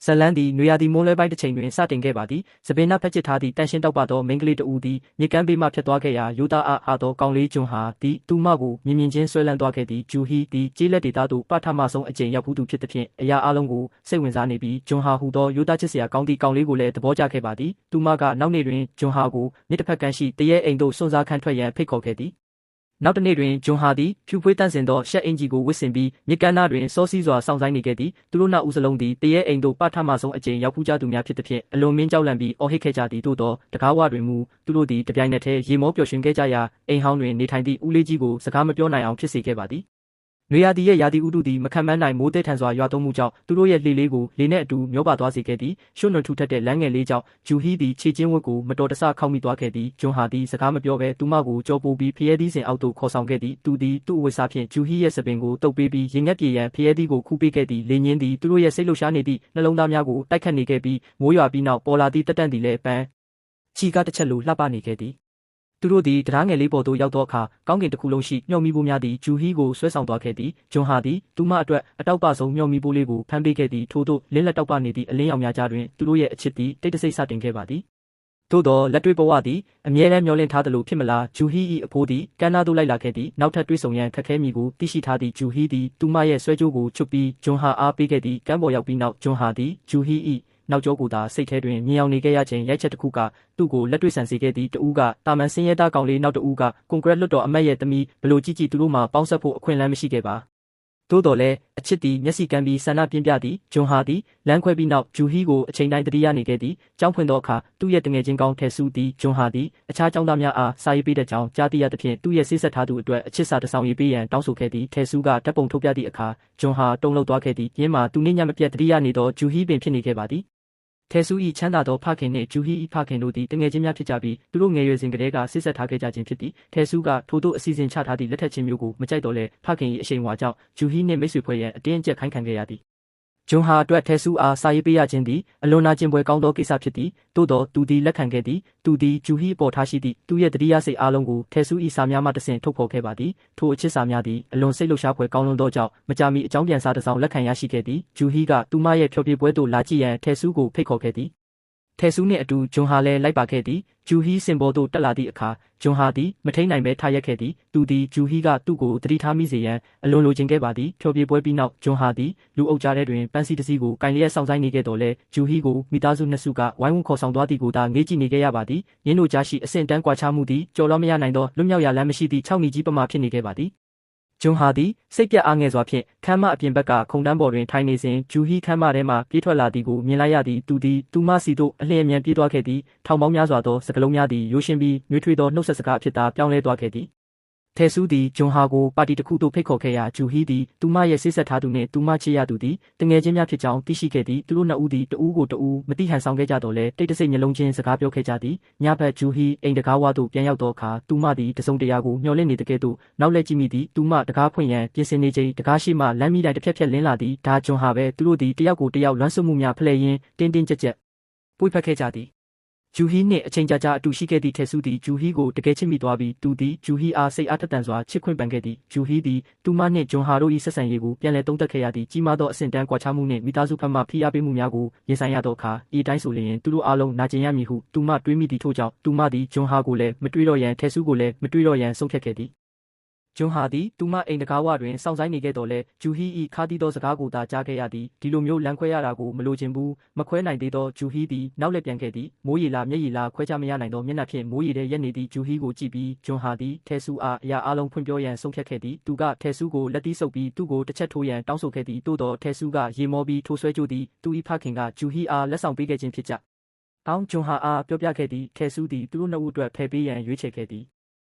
ဇလန်သည်နွေရာသီမိုးလွဲပိုင်းတစ်ချိန်တွင်စတင်ခဲ့ပါသည်။စပင်နဖက်ချစ်ထားသည့်တန်ရှင်းတောက်ပသောမိန်းကလေးတဦးသည်မြစ်ကမ်းဘေးမှဖြတ်သွားခဲ့ရာရိုးသားအားသောကောင်လေးဂျွန်ဟာသည်သူမကိုမြင်ချင်းဆွဲလန်းသွားခဲ့သည်။ဂျူဟီသည်ကျေးလက်ဒေသသို့ပထမဆုံးအကြိမ်ရောက်ဖူးသူဖြစ်သဖြင့်အရာအလုံးကိုစိတ်ဝင်စားနေပြီးဂျွန်ဟာဟူသောရိုးသားချစ်စရာကောင်းသည့်ကောင်လေးကိုလည်းသဘောကျခဲ့ပါသည်။သူမကနောက်နေ့တွင်ဂျွန်ဟာကိုမြစ်တစ်ဖက်ကမ်းရှိတရဲအိမ်သို့စွန့်စားခန်းထွက်ရန်ဖိတ်ခေါ်ခဲ့သည်။နောက်တစ်နေ့တွင်ဂျွန်ဟာသည်ဖြူဖွေးတန့်စင်သောရှက်အင်ဂျီကိုဝတ်ဆင်ပြီးမြစ်ကမ်းနားတွင်စောစီးစွာစောင့်ဆိုင်းနေခဲ့သည်။သူတို့နှစ်ဦးစလုံးသည်တရဲအိမ်သို့ပထမဆုံးအကြိမ်ရောက်ဖူးကြသူများဖြစ်သဖြင့်အလွန်မင်းကြောက်လန့်ပြီးအော်ဟစ်ခဲ့ကြသည်။သို့သောတကားဝတွင်မူသူတို့သည်တပြိုင်နက်တည်းရေမောပျော်ရွှင်ခဲ့ကြရာအိမ်ဟောင်းတွင်နေထိုင်သည့်ဦးလေးကြီးကိုစကားမပြောနိုင်အောင်ဖြစ်စေခဲ့ပါသည်။နွေရာသီရဲ့ရာသီဥတုသည်မခံမန်းနိုင်မိုးတဲထန်စွာရွာသွန်းမှုကြောင့်သူတို့ရဲ့လှေလေးကိုလေနဲ့အတူမျောပါသွားစေခဲ့သည်။ရွှွနွန်ထူထပ်တဲ့လမ်းငယ်လေးကြောင့်ဂျူဟီသည်ခြေချင်းဝတ်ကိုမတော်တဆခောက်မိသွားခဲ့သည်။ဂျွန်ဟာသည်စကားမပြောဘဲသူမကိုကြောပိုးပြီးဖျဲသီးစင်အောက်သို့ခေါ်ဆောင်ခဲ့သည်။သူသည်သူ့အဝတ်စားဖြင့်ဂျူဟီရဲ့စပင်ကိုတုပ်ပေးပြီးရေငတ်ပြေရန်ဖျဲသီးကိုခူးပေးခဲ့သည်။လေညင်းသည်သူတို့ရဲ့စိတ်လှုပ်ရှားနေသည့်နှလုံးသားများကိုတိုက်ခတ်နေခဲ့ပြီးမိုးရွာပြီးနောက်ပေါ်လာသည့်တက်တန့်သည်လည်းပန်းချီကားတစ်ချက်လိုလှပနေခဲ့သည်။သူတို့သည်တရားငယ်လေးပေါ်သို့ရောက်သောအခါကောင်းကင်တစ်ခုလုံးရှိမျှော်မီးပိုးများသည်ဂျူဟီကိုဆွဲဆောင်သွားခဲ့သည်။ဂျွန်ဟာသည်သူမအတွက်အတောက်ပဆုံးမျှော်မီးပိုးလေးကိုဖမ်းပေးခဲ့သည်။ထို့သို့လင်းလက်တောက်ပနေသည့်အလင်းရောင်များကြားတွင်သူတို့ရဲ့အချစ်သည်တိတ်တဆိတ်စတင်ခဲ့ပါသည်။သို့သောလက်တွေ့ဘဝသည်အမြဲတမ်းမျှော်လင့်ထားသလိုဖြစ်မလားဂျူဟီ၏အဖိုးသည်ကမ်းနားသို့လိုက်လာခဲ့သည်။နောက်ထပ်တွေ့ဆုံရန်ခက်ခဲမည်ကိုသိရှိထားသည့်ဂျူဟီသည်သူမရဲ့ဆွဲကြိုးကိုချွတ်ပြီးဂျွန်ဟာအားပေးခဲ့သည်။ကမ်းပေါ်ရောက်ပြီးနောက်ဂျွန်ဟာသည်ဂျူဟီ၏နောက်ကျောကိုသာစိတ်ထဲတွင်မြင်အောင်နေခဲ့ရခြင်းရိုက်ချက်တစ်ခုကသူ့ကိုလက်တွေ့ဆန်စေခဲ့သည်။တဦးကတာမန်စင်းရဲသားကောင်လေးနောက်တဦးကကွန်ကရစ်လွတ်တော်အမတ်ရဲ့သမီးဘလို့ကြည့်သူတို့မှာပေါင်းဆက်ဖို့အခွင့်အလမ်းမရှိခဲ့ပါ။သို့တော်လည်းအချစ်သည်မျက်စိကမ်းပြီးဆန္ဒပြင်းပြသည်ဂျွန်ဟာသည်လမ်းခွဲပြီးနောက်ဂျူဟီကိုအချိန်တိုင်းတတိယနေခဲ့သည်။ကျောင်းဖွင့်သောအခါသူ့ရဲ့တငယ်ချင်းကောင်းထဲဆူသည်ဂျွန်ဟာသည်အခြားကျောင်းသားများအားစာရေးပေးတဲ့ကြောင်းကြားသိရသဖြင့်သူ့ရဲ့ဆေးဆက်ထားသူအတွက်အချစ်စာတစ်စောင်ရေးပေးရန်တောင်းဆိုခဲ့သည်။ထဲဆူကဓာတ်ပုံထုတ်ပြသည့်အခါဂျွန်ဟာတုန်လှုပ်သွားခဲ့သည်။ပြင်းမှာသူနှင့်ညမပြတ်တတိယနေသောဂျူဟီပင်ဖြစ်နေခဲ့ပါသည်။ထဲဆူ၏ချမ်းသာသောဖခင်နှင့်ဂျူဟီ၏ဖခင်တို့သည်တငယ်ချင်းများဖြစ်ကြပြီးသူတို့ငယ်ရွယ်စဉ်ကတည်းကဆိတ်ဆက်ထားခဲ့ကြခြင်းဖြစ်သည်။ထဲဆူကထိုတို့အစီအစဉ်ချထားသည့်လက်ထက်ချင်းမျိုးကိုမကြိုက်တော့လဲဖခင်၏အရှိန်အဝါကြောင့်ဂျူဟီနှင့်မိတ်ဆွေဖွဲ့ရန်အတင်းအကျပ်ခိုင်းခံခဲ့ရသည်။ဂျွန်ဟာအတွက်ထဲဆူအားစာရေးပေးရခြင်းသည်အလွန်နာကျင်ပွဲကောင်းသောကိစ္စဖြစ်သည်။သို့သောသူသည်လက်ခံခဲ့သည်။သူသည်ဂျူဟီအပေါ်ထားရှိသည့်သူရဲ့တတိယစိတ်အားလုံးကိုထဲဆူ၏စာများမှတဆင့်ထုတ်ဖော်ခဲ့ပါသည်။ထိုအချစ်စာများသည်အလွန်စိတ်လှုပ်ရှားဖွယ်ကောင်းလွန်းသောကြောင့်မကြာမီအကြောင်းပြန်စာတစ်စောင်လက်ခံရရှိခဲ့သည်။ဂျူဟီကသူမရဲ့ဖျော်ဖြေပွဲသို့လာကြည့်ရန်ထဲဆူကိုဖိတ်ခေါ်ခဲ့သည်။ထဲဆူနှင့်အတူဂျွန်ဟာလည်းလိုက်ပါခဲ့သည်။ဂျူဟီစင်ပေါ်သို့တက်လာသည့်အခါဂျွန်ဟာသည်မထိန်နိုင်ပဲထားရက်ခဲ့သည်။သူသည်ဂျူဟီကသူ့ကိုတတိထားမိစေရန်အလွန်လိုချင်ခဲ့ပါသည်။ဖျော်ဖြေပွဲပြီးနောက်ဂျွန်ဟာသည်လူအုပ်ကြားထဲတွင်ပန်းစည်းတစ်စီးကိုကင်လျက်ဆောင်ဆိုင်နေခဲ့တော်လဲဂျူဟီကိုမိသားစုနှစ်စုကဝိုင်းဝန်းခေါ်ဆောင်သွားသည်ကိုသာငေးကြည့်နေခဲ့ရပါသည်။ရင်းတို့ကြားရှိအဆင့်တန်းကွာခြားမှုသည်ကြော်လွှားမရနိုင်သောလွတ်မြောက်ရာလမ်းမရှိသည့်၆မိကြီးပမာဖြစ်နေခဲ့ပါသည်။ဂျွန်ဟာသည်စိတ်ပြတ်အားငယ်စွာဖြင့်ခမ်းမအပြင်ဘက်ကခုံတန်းပေါ်တွင်ထိုင်နေစဉ်ဂျူဟီခမ်းမထဲမှပြေးထွက်လာသည်ကိုမြင်လိုက်ရသည်။သူသည်သူမစီသို့အလျင်အမြန်ပြေးသွားခဲ့သည်။ထောင်ပေါင်းများစွာသောစကားလုံးများသည်ရိုးရှင်းပြီးနှွေးထွေးသောနှုတ်ဆက်စကားအဖြစ်သာပြောင်းလဲသွားခဲ့သည်။ထဲဆူသည်ဂျွန်ဟာကိုပါတီတစ်ခုသို့ဖိတ်ခေါ်ခဲ့ရာဂျူဟီသည်သူမရဲ့ဆေးဆက်ထားသူနှင့်သူမချစ်ရသူသည်တငယ်ချင်းများဖြစ်ကြောင်းသိရှိခဲ့သည်။သူတို့နှစ်ဦးသည်တဦးကိုတဦးမတိဟန်ဆောင်ခဲ့ကြတော့လဲတိတ်တဆိတ်မျက်လုံးချင်းစကားပြောခဲ့ကြသည်။ညဘက်ဂျူဟီအိမ်တကားဝသို့ပြန်ရောက်သောအခါသူမသည်တစုံတရာကိုမျှော်လင့်နေတဲ့ကဲ့သို့နောက်လှည့်ကြည့်မိသည်။သူမတကားဖွင့်ရန်ပြင်ဆင်နေချိန်တကားရှိမှလမ်းမီးတိုင်တစ်ဖြက်ဖြက်လင်းလာသည်။ဒါဂျွန်ဟာပဲသူတို့သည်တယောက်ကိုတယောက်လွမ်းဆွမှုများဖလှယ်ရင်းတင်းတင်းကြပ်ကြပ်ပွေဖက်ခဲ့ကြသည်။ဂျူဟီနှင့်အချိန်ကြာကြာအတူရှိခဲ့သည့်ထဲဆူသည်ဂျူဟီကိုတကယ်ချစ်မိသွားပြီးသူသည်ဂျူဟီအားစိတ်အားထက်သန်စွာချစ်ခွင့်ပန်ခဲ့သည်။ဂျူဟီသည်သူမနှင့်ဂျွန်ဟာတို့၏ဆက်ဆံရေးကိုပြန်လည်သုံးသပ်ခဲ့ရသည်။ကြီးမားသောအဆင့်တန်းကွာခြားမှုနှင့်မိသားစုဖက်မှဖိအားပေးမှုများကိုရင်ဆိုင်ရသောအခါဤတိုင်းဆိုလျှင်သူတို့အားလုံးနာကျင်ရမည်ဟုသူမတွေးမိသည်ထို့ကြောင့်သူမသည်ဂျွန်ဟာကိုလည်းမတွေးတော့ရန်ထဲဆူကိုလည်းမတွေးတော့ရန်ဆုံးဖြတ်ခဲ့သည်။ဂျွန်ဟာသည်သူမအိမ်တကားဝတွင်စောင့်ဆိုင်နေခဲ့တော်လဲဂျူဟီ၏ခါးသီးသောစကားကိုသာကြားခဲ့ရသည်။ဒီလိုမျိုးလမ်းခွဲရတာကိုမလိုချင်ဘူးမခွဲနိုင်သေးသောဂျူဟီသည်နောက်လှည့်ပြန်ခဲ့သည်။မိုးရီလာမျက်ရည်လာခွဲခြားမရနိုင်သောမျက်နှာဖြင့်မိုးရီထဲရက်နေသည့်ဂျူဟီကိုကြည့်ပြီးဂျွန်ဟာသည်ထဲဆူအားအရာအလုံးဖွင့်ပြောရန်ဆုံးဖြတ်ခဲ့သည်။သူကထဲဆူကိုလက်သီးဆုပ်ပြီးသူ့ကိုတစ်ချက်ထိုးရန်တောင်းဆိုခဲ့သည်။သို့သောထဲဆူကရေမောပြီးထိုးဆွဲကြိုးသည်သူ၏ဖခင်ကဂျူဟီအားလက်ဆောင်ပေးခဲ့ခြင်းဖြစ်ကြ။တောင်းဂျွန်ဟာအားပြောပြခဲ့သည်။ထဲဆူသည်သူတို့နှစ်ဦးအတွက်ဖယ်ပေးရန်ရွေးချယ်ခဲ့သည်။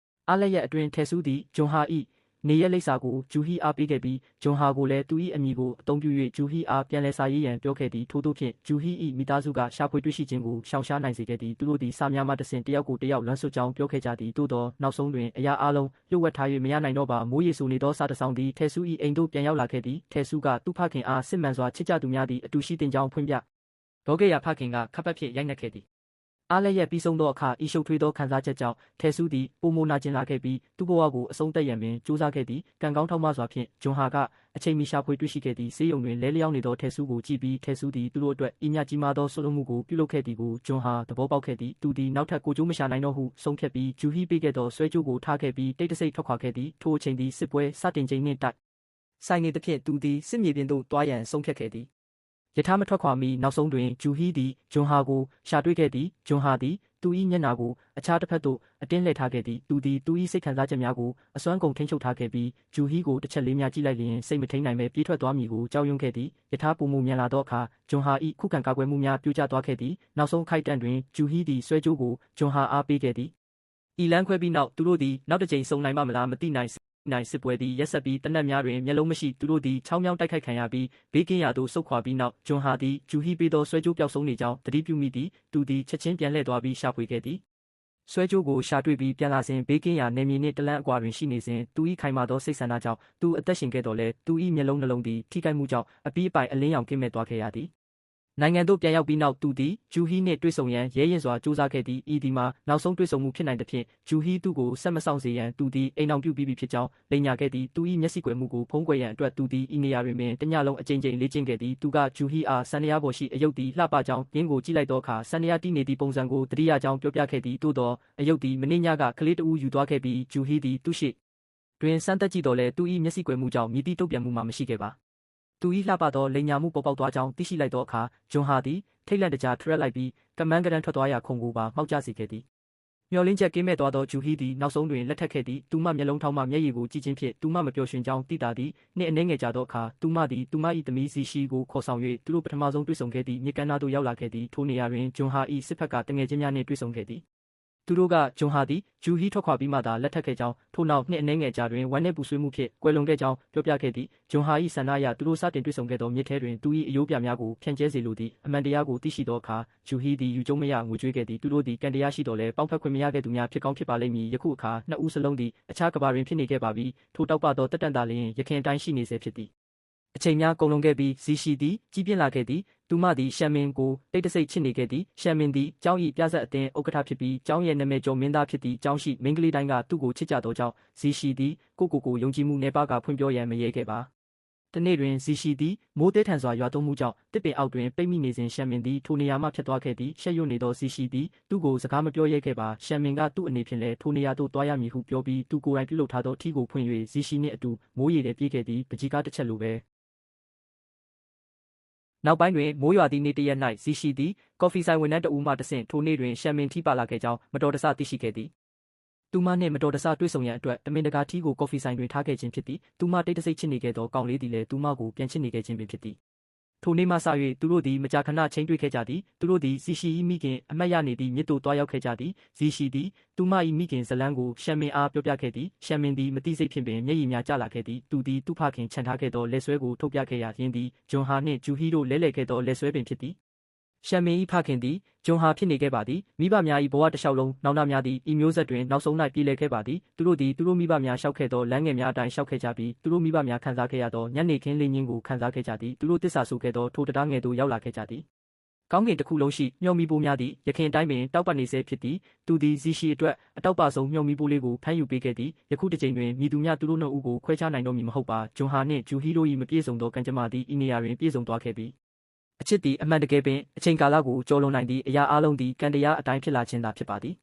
အားလက်ရက်အတွင်းထဲဆူသည်ဂျွန်ဟာ၏နေရက်လိပ်စာကိုဂျူဟီအားပေးခဲ့ပြီးဂျွန်ဟာကိုလည်းသူ၏အမည်ကိုအသုံးပြု၍ဂျူဟီအားပြန်လည်စာရေးရန်ပြောခဲ့သည်ထို့သောဖြင့်ဂျူဟီ၏မိသားစုကရှာဖွေတွေ့ရှိခြင်းကိုရှောင်ရှားနိုင်စေခဲ့သည်သူတို့သည်စာများမှတဆင့်တယောက်ကိုတယောက်လွမ်းဆွကြောင်းပြောခဲ့ကြသည်သို့သောနောက်ဆုံးတွင်အရာအလုံးလျှို့ဝှက်ထား၍မရနိုင်တော့ပါမိုးရေဆူနေသောစာတစ်စောင်သည်ထဲဆူ၏အိမ်သို့ပြန်ရောက်လာခဲ့သည်ထဲဆူကသူ့ဖခင်အားစစ်မှန်စွာချစ်ကြသူများသည်အတူရှိတင်ကြောင်းဖွင့်ပြဒေါ်ကေယာဖခင်ကခပ်ပတ်ဖြင့်ရိုက်နှက်ခဲ့သည် အားလည်းရဲ့ပြီးဆုံးသောအခါဤရှုပ်ထွေးသောခံစားချက်ကြောင့်ထဲဆူးသည်ပိုမိုနာကျင်လာခဲ့ပြီးသူ့ဘဝကိုအဆုံးသတ်ရန်ပင်ကြိုးစားခဲ့သည်ကံကောင်းထောက်မစွာဖြင့်ဂျွန်ဟာကအချိန်မီရှာဖွေတွေ့ရှိခဲ့သည့်ဆေးရုံတွင်လဲလျောင်းနေသောထဲဆူးကိုကြည့်ပြီးထဲဆူးသည်သူတို့အတွက်ဤမြကြီးမားသောဆွလုံးမှုကိုပြုလုပ်ခဲ့သည်ကိုဂျွန်ဟာသဘောပေါက်ခဲ့သည်သူသည်နောက်ထပ်ကိုကျိုးမရှာနိုင်တော့ဟုဆုံးဖြတ်ပြီးဂျူဟီပေးခဲ့သောဆွဲကြိုးကိုထားခဲ့ပြီးတိတ်တဆိတ်ထွက်ခွာခဲ့သည်ထိုအချိန်သည်စစ်ပွဲစတင်ချိန်နှင့်တိုက်ဆိုင်နေသဖြင့်သူသည်စစ်မြေပြင်သို့တွားရန်ဆုံးဖြတ်ခဲ့သည်ယထာမထွက်ခွာမီနောက်ဆုံးတွင်ဂျူဟီသည်ဂျွန်ဟာကိုရှာတွေ့ခဲ့သည်ဂျွန်ဟာသည်သူ၏မျက်နှာကိုအခြားတစ်ဖက်သို့အတင်းလှည့်ထားခဲ့သည်သူသည်သူ၏စိတ်ခံစားချက်များကိုအစွမ်းကုန်ထိန်းချုပ်ထားခဲ့ပြီးဂျူဟီကိုတစ်ချက်လေးများကြည့်လိုက်လျင်စိတ်မထိန်နိုင်ပဲပြေးထွက်သွားမည်ကိုကြောက်ရွံ့ခဲ့သည်ယထာပုံမူမြန်လာသောအခါဂျွန်ဟာ၏ခုခံကာကွယ်မှုများပြိုကျသွားခဲ့သည်နောက်ဆုံးခိုက်တန့်တွင်ဂျူဟီသည်ဆွဲကြိုးကိုဂျွန်ဟာအားပေးခဲ့သည်ဤလမ်းခွဲပြီးနောက်သူတို့သည်နောက်တစ်ကြိမ်ဆုံနိုင်မလားမသိနိုင်စစ်ပွဲသည်ရက်ဆက်ပြီးတနက်များတွင်မျက်လုံးမရှိသူတို့သည်ချောင်းမြောင်းတိုက်ခိုက်ခံရပြီးဘေးကင်းရာသို့ဆုတ်ခွာပြီးနောက်ဂျွန်ဟာသည်ဂျူဟီပေးသောဆွဲကြိုးပျောက်ဆုံးနေကြောင်းသတိပြုမိသည်သူသည်ချက်ချင်းပြန်လှည့်သွားပြီးရှာဖွေခဲ့သည်ဆွဲကြိုးကိုရှာတွေ့ပြီးပြန်လာစဉ်ဘေးကင်းရာနေမြေနှင့်တလန့်အကွာတွင်ရှိနေစဉ်သူ၏ခိုင်မာသောစိတ်ဆန္ဒကြောင့်သူအသက်ရှင်ခဲ့တော်လဲသူ၏မျက်လုံးနှလုံးသည်ထိခိုက်မှုကြောင့်အပီးအပိုင်အလင်းရောင်ကင်းမဲ့သွားခဲ့ရသည်နိုင်ငံသို့ပြန်ရောက်ပြီးနောက်သူသည်ဂျူဟီနှင့်တွေ့ဆုံရန်ရဲရင်စွာစူးစမ်းခဲ့သည်ဤဒီမှာနောက်ဆုံးတွေ့ဆုံမှုဖြစ်နိုင်သဖြင့်ဂျူဟီသူ့ကိုဆက်မဆောင်စေရန်သူသည်အိမ်အောင်ပြုပြီးပြီဖြစ်ကြောင်းလိမ်ညာခဲ့သည်သူ၏မျက်စိကွယ်မှုကိုဖုံးကွယ်ရန်အတွက်သူသည်ဤနေရာတွင်ပင်တညလုံးအကြိမ်ကြိမ်လေ့ကျင့်ခဲ့သည်သူကဂျူဟီအားဆန်ရပေါ်ရှိအယုတ်သည်လှပကြောင်းရင်းကိုကြည့်လိုက်သောအခါဆန်ရတီးနေသည့်ပုံစံကိုတတိယကြောင်းပြောပြခဲ့သည်သို့သောအယုတ်သည်မနေ့ညကကလေးတဦးယူသွားခဲ့ပြီးဂျူဟီသည်သူ့ရှိတွင်စမ်းသက်ကြည့်တော်လဲသူ၏မျက်စိကွယ်မှုကြောင့်မြည်သည့်တုံ့ပြန်မှုမှမရှိခဲ့ပါသူ၏လှပသောလိမ်ညာမှုပေါ်ပေါက်သွားကြောင်းသိရှိလိုက်သောအခါဂျွန်ဟာသည်ထိတ်လန့်တကြားထရက်လိုက်ပြီးကမန်းကရန်ထွက်သွားရာခုံကိုပါမှောက်ကျစေခဲ့သည်မျောလင်းချက်ကင်းမဲ့သွားသောဂျူဟီသည်နောက်ဆုံးတွင်လက်ထပ်ခဲ့သည်သူမမျက်လုံးထောက်မှမျက်ရည်ကိုကြည့်ခြင်းဖြင့်သူမမပျော်ရွှင်ကြောင်းသိတာသည်နှင့်အနှဲငယ်ကြသောအခါသူမသည်သူမ၏သမီးဇီရှီကိုခေါ်ဆောင်၍သူတို့ပထမဆုံးတွေ့ဆုံခဲ့သည့်မြစ်ကမ်းနားသို့ရောက်လာခဲ့သည်ထိုနေရာတွင်ဂျွန်ဟာ၏စစ်ဖက်ကတငယ်ချင်းများနှင့်တွေ့ဆုံခဲ့သည်သူတို့ကဂျွန်ဟာသည်ဂျူဟီထွက်ခွာပြီးမှသာလက်ထပ်ခဲ့ကြောင်းထို့နောက်နှစ်အနည်းငယ်ကြာတွင်ဝမ်းနည်းပူဆွေးမှုဖြင့်ကွယ်လွန်ခဲ့ကြောင်းပြောပြခဲ့သည်ဂျွန်ဟာ၏ဆန္ဒအရသူတို့စတင်တွေ့ဆုံခဲ့သောမြစ်ထဲတွင်သူ၏အယိုးပြများကိုဖြန့်ကျဲစေလိုသည်အမှန်တရားကိုသိရှိသောအခါဂျူဟီသည်ယူကျုံမရငွေကြွေးခဲ့သည်သူတို့သည်ကံတရားရှိတော်လဲပေါင်းဖက်ခွင့်မရခဲ့သူများဖြစ်ကောင်းဖြစ်ပါလိမ့်မည်ယခုအခါနှစ်ဦးစလုံးသည်အခြားကဘာတွင်ဖြစ်နေခဲ့ပါပြီထိုတောက်ပသောတက်တန်တာလျင်ရခင်အတိုင်းရှိနေစေဖြစ်သည်အချိန်များကုန်လွန်ခဲ့ပြီးဇီရှီသည်ကြီးပြင်းလာခဲ့သည်သူမသည်ရှမ်မင်ကိုတိတ်တဆိတ်ချစ်နေခဲ့သည်ရှမ်မင်သည်ကျောင်း၏ပြဆက်အသင်းဥက္ကဋ္ဌဖြစ်ပြီးကျောင်းရဲ့နာမည်ကျော်မင်းသားဖြစ်သည့်ကျောင်းရှိမိန်းကလေးတိုင်းကသူ့ကိုချစ်ကြသောကြောင့်ဇီရှီသည်ကိုယုံကြည်မှုနေပါကဖွင့်ပြောရန်မရဲခဲ့ပါတနေ့တွင်ဇီရှီသည်မိုးသေးထန်စွာရွာသွန်းမှုကြောင့်တစ်ပင်အောက်တွင်ပိတ်မိနေစဉ်ရှမ်မင်သည်ထိုနေရာမှဖြတ်သွားခဲ့သည်ရှက်ရွံ့နေသောဇီရှီသည်သူ့ကိုစကားမပြောရဲခဲ့ပါရှမ်မင်ကသူ့အနေဖြင့်လည်းထိုနေရာသို့သွားရမည်ဟုပြောပြီးသူကိုယ်တိုင်ပြုလုပ်ထားသောထီကိုဖွင့်၍ဇီရှီနှင့်အတူမိုးရေထဲပြေးခဲ့သည်ပကြီးကားတစ်ချက်လိုပဲနောက်ပိုင်းတွင်မိုးရွာသည့်နေ့တစ်ရက်၌ဇီရှီသည်ကော်ဖီဆိုင်ဝန်ထမ်းတဦးမှတဆင့်ထိုနေ့တွင်ရှမ်မင်ထီပါလာခဲ့ကြောင်းမတော်တဆသိရှိခဲ့သည်သူမနှင့်မတော်တဆတွေ့ဆုံရန်အတွက်တမင်တကာထီကိုကော်ဖီဆိုင်တွင်ထားခဲ့ခြင်းဖြစ်သည်သူမတိတ်တဆိတ်ချစ်နေခဲ့သောကောင်လေးသည်လည်းသူမကိုပြန်ချစ်နေခဲ့ခြင်းပင်ဖြစ်သည်ထိုနေ့မှစ၍သူတို့သည်မကြာခဏချင်းတွေ့ခဲ့ကြသည်သူတို့သည်ဇီရှီ၏မိခင်အမတ်ရနေသည့်မြစ်သို့တွားရောက်ခဲ့ကြသည်ဇီရှီသည်သူမ၏မိခင်ဇလန်းကိုရှမ်မင်အားပြောပြခဲ့သည်ရှမ်မင်သည်မသိစိတ်ဖြင့်ပင်မျက်ရည်များကျလာခဲ့သည်သူသည်သူ့ဖခင်ခြံထားခဲ့သောလက်ဆွဲကိုထုတ်ပြခဲ့ရာရင်းသည်ဂျွန်ဟာနှင့်ဂျူဟီတို့လဲလှယ်ခဲ့သောလက်ဆွဲပင်ဖြစ်သည်ရှမ်မင်၏ဖခင်သည်ဂျွန်ဟာဖြစ်နေခဲ့ပါသည်မိဘများ၏ဘဝတစ်လျှောက်လုံးနောင်တများသည်ဤမျိုးဆက်တွင်နောက်ဆုံး၌ပြည်လည်ခဲ့ပါသည်သူတို့သည်သူတို့မိဘများလျှောက်ခဲ့သောလမ်းငယ်များအတိုင်းလျှောက်ခဲ့ကြပြီးသူတို့မိဘများခံစားခဲ့ရသောညနေခင်းလင်းခြင်းကိုခံစားခဲ့ကြသည်သူတို့တစ္ဆာဆိုခဲ့သောထိုတရားငယ်သို့ရောက်လာခဲ့ကြသည်ကောင်းကင်တစ်ခုလုံးရှိမျှော်မီပိုးများသည်ရခင်အတိုင်းပင်တောက်ပတ်နေဆဲဖြစ်သည်သူသည်ဇီရှီအတွက်အတောက်ပဆုံးမျှော်မီပိုးလေးကိုဖမ်းယူပေးခဲ့သည်ယခုတစ်ချိန်တွင်မြည်သူများသူတို့နှစ်ဦးကိုခွဲခြားနိုင်တော့မည်မဟုတ်ပါဂျွန်ဟာနှင့်ဂျူဟီတို့၏မပြည့်စုံသောကံကြမ္မာသည်ဤနေရာတွင်ပြည့်စုံသွားခဲ့ပြီအချစ်သည်အမှန်တကယ်ပင်အချိန်ကာလကိုကျော်လွန်နိုင်သည့်အရာအလုံးသည်ကံတရားအတိုင်းဖြစ်လာခြင်းသာဖြစ်ပါသည်